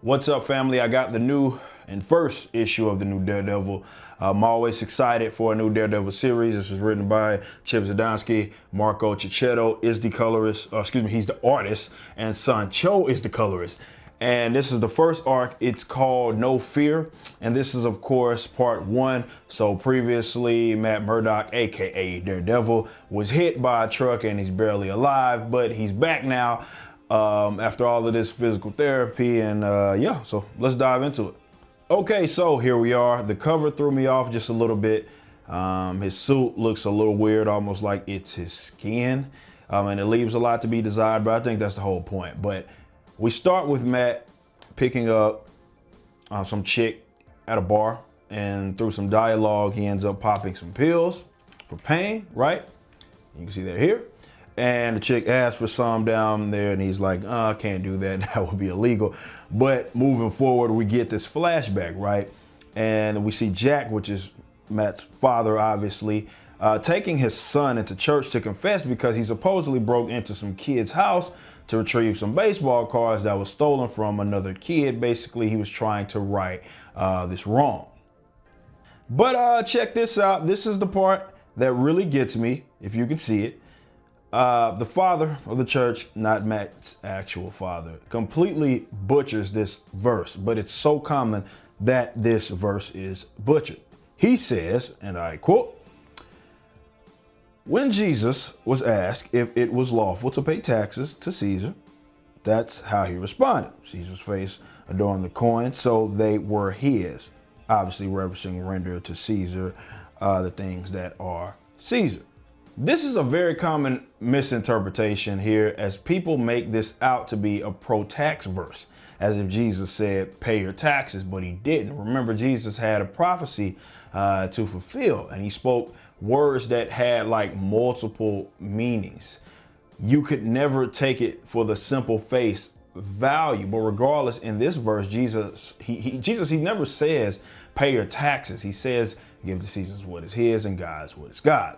What's up, family? I got the new and first issue of the new Daredevil. I'm always excited for a new Daredevil series. This is written by Chip Zdarsky. Marco Cicchetto is the colorist, he's the artist, and Sancho is the colorist. And this is the first arc. It's called No Fear. And this is, of course, part one. So previously, Matt Murdock, aka Daredevil, was hit by a truck and he's barely alive, but he's back now. After all of this physical therapy, and yeah, so let's dive into it. Okay, so here we are. The cover threw me off just a little bit. His suit looks a little weird, almost like it's his skin, and it leaves a lot to be desired, but I think that's the whole point. But we start with Matt picking up some chick at a bar, and through some dialogue, he ends up popping some pills for pain, right? You can see that here. And the chick asks for some down there, and he's like, I can't do that. That would be illegal. But moving forward, we get this flashback, right? And we see Jack, which is Matt's father, obviously, taking his son into church to confess because he supposedly broke into some kid's house to retrieve some baseball cards that was stolen from another kid. Basically, he was trying to right this wrong. But check this out. This is the part that really gets me, if you can see it. The father of the church, not Matt's actual father, completely butchers this verse, but it's so common that this verse is butchered. He says, and I quote, "When Jesus was asked if it was lawful to pay taxes to Caesar, that's how he responded. Caesar's face adorned the coin, so they were his." Obviously referencing render to Caesar the things that are Caesar. This is a very common misinterpretation here, as people make this out to be a pro-tax verse, as if Jesus said, pay your taxes, but he didn't. Remember, Jesus had a prophecy to fulfill, and he spoke words that had like multiple meanings. You could never take it for the simple face value, but regardless, in this verse, Jesus never says, pay your taxes. He says, give to Caesar what is his and God's what is God.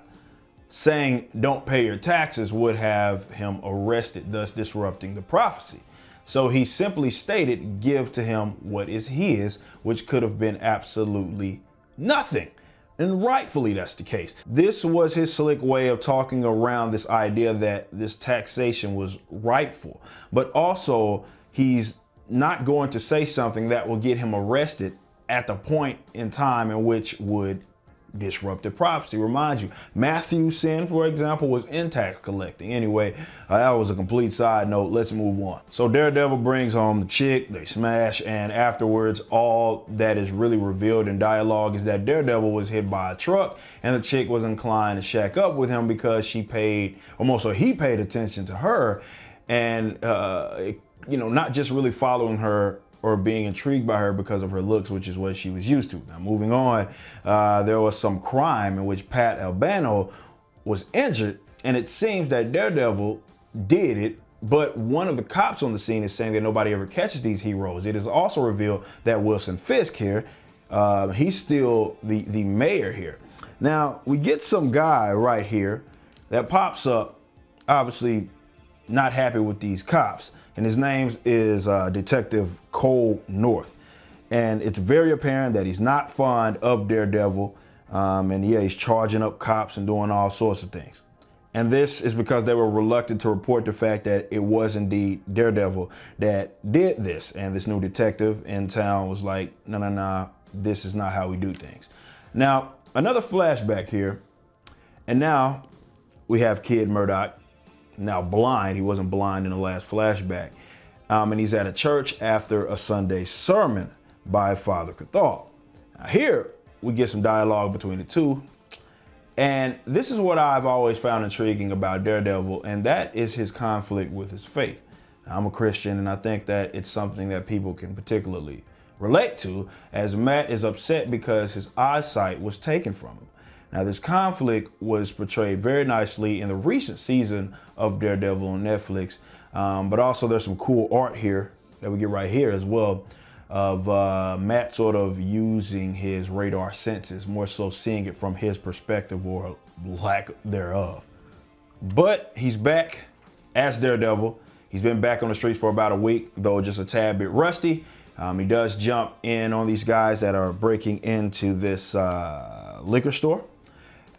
Saying don't pay your taxes would have him arrested, thus disrupting the prophecy. So he simply stated, give to him what is his, which could have been absolutely nothing. And rightfully that's the case. This was his slick way of talking around this idea that this taxation was rightful. But also he's not going to say something that will get him arrested at the point in time in which would disrupted prophecy. Remind you, Matthew's sin, for example, was in tax collecting. Anyway, that was a complete side note. Let's move on. So Daredevil brings home the chick, they smash, and afterwards, all that is really revealed in dialogue is that Daredevil was hit by a truck, and the chick was inclined to shack up with him because he paid attention to her, and not just really following her or being intrigued by her because of her looks, which is what she was used to. Now, moving on, there was some crime in which Pat Albano was injured, and it seems that Daredevil did it, but one of the cops on the scene is saying that nobody ever catches these heroes. It is also revealed that Wilson Fisk here, he's still the mayor here. Now, we get some guy right here that pops up, obviously not happy with these cops. And his name is Detective Cole North. And it's very apparent that he's not fond of Daredevil. And yeah, he's charging up cops and doing all sorts of things. And this is because they were reluctant to report the fact that it was indeed Daredevil that did this. And this new detective in town was like, no, this is not how we do things. Now, another flashback here. And now we have Kid Murdock. Now blind. He wasn't blind in the last flashback. And he's at a church after a Sunday sermon by Father Cathal. Now here we get some dialogue between the two. And this is what I've always found intriguing about Daredevil, and that is his conflict with his faith. Now, I'm a Christian, and I think that it's something that people can particularly relate to, as Matt is upset because his eyesight was taken from him. Now, this conflict was portrayed very nicely in the recent season of Daredevil on Netflix, but also there's some cool art here that we get right here as well of Matt sort of using his radar senses, more so seeing it from his perspective or lack thereof. But he's back as Daredevil. He's been back on the streets for about a week, though just a tad bit rusty. He does jump in on these guys that are breaking into this liquor store.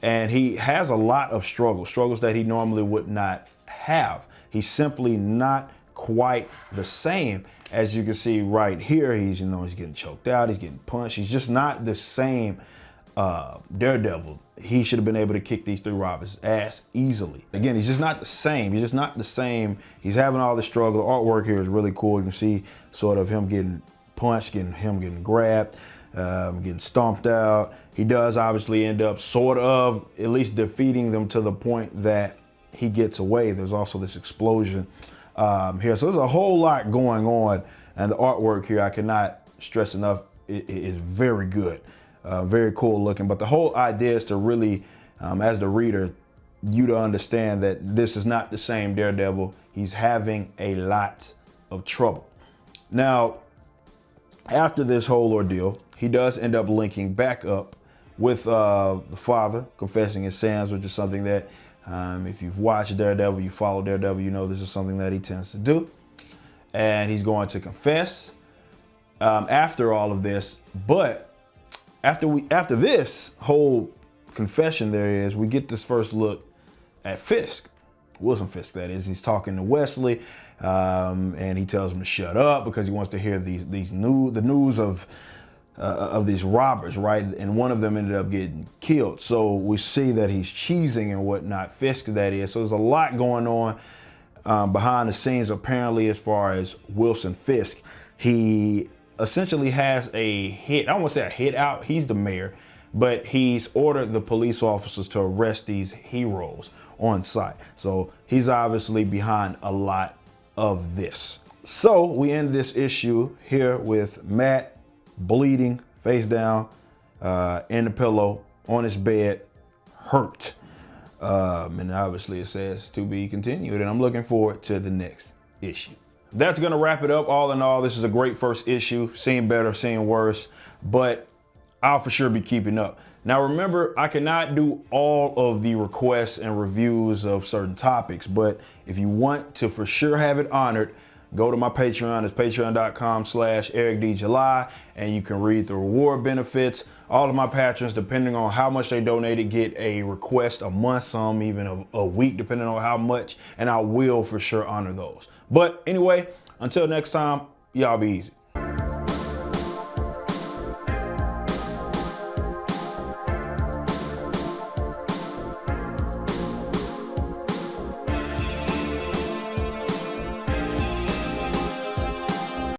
And he has a lot of struggles that he normally would not have. He's simply not quite the same. As you can see right here, he's getting choked out, he's getting punched. He's just not the same Daredevil. He should have been able to kick these 3 robbers' ass easily. Again, he's just not the same. He's just not the same. He's having all the struggle. The artwork here is really cool. You can see sort of him getting punched, him getting grabbed, getting stomped out. He does obviously end up sort of at least defeating them to the point that he gets away. There's also this explosion here. So there's a whole lot going on. And the artwork here, I cannot stress enough, it is very good. Very cool looking. But the whole idea is to really, as the reader, you to understand that this is not the same Daredevil. He's having a lot of trouble. Now, after this whole ordeal, he does end up linking back up with the father, confessing his sins, which is something that if you've watched Daredevil, you follow Daredevil, you know this is something that he tends to do. And he's going to confess after all of this. But after this whole confession we get this first look at Fisk. Wilson Fisk, that is. He's talking to Wesley, and he tells him to shut up because he wants to hear the news of these robbers, right? And one of them ended up getting killed. So we see that he's cheesing and whatnot, Fisk that is. So there's a lot going on behind the scenes, apparently, as far as Wilson Fisk. He essentially has a hit. I don't want to say a hit out. He's the mayor, but he's ordered the police officers to arrest these heroes on site. So he's obviously behind a lot of this. So we end this issue here with Matt bleeding, face down, in the pillow, on his bed, hurt. And obviously it says to be continued, and I'm looking forward to the next issue. That's gonna wrap it up. All in all, this is a great first issue. Seen better, seen worse, but I'll for sure be keeping up. Now remember, I cannot do all of the requests and reviews of certain topics, but if you want to for sure have it honored, go to my Patreon. It's patreon.com/EricDJuly, and you can read the reward benefits. All of my patrons, depending on how much they donated, get a request a month, some even a week, depending on how much, and I will for sure honor those. But anyway, until next time, y'all be easy.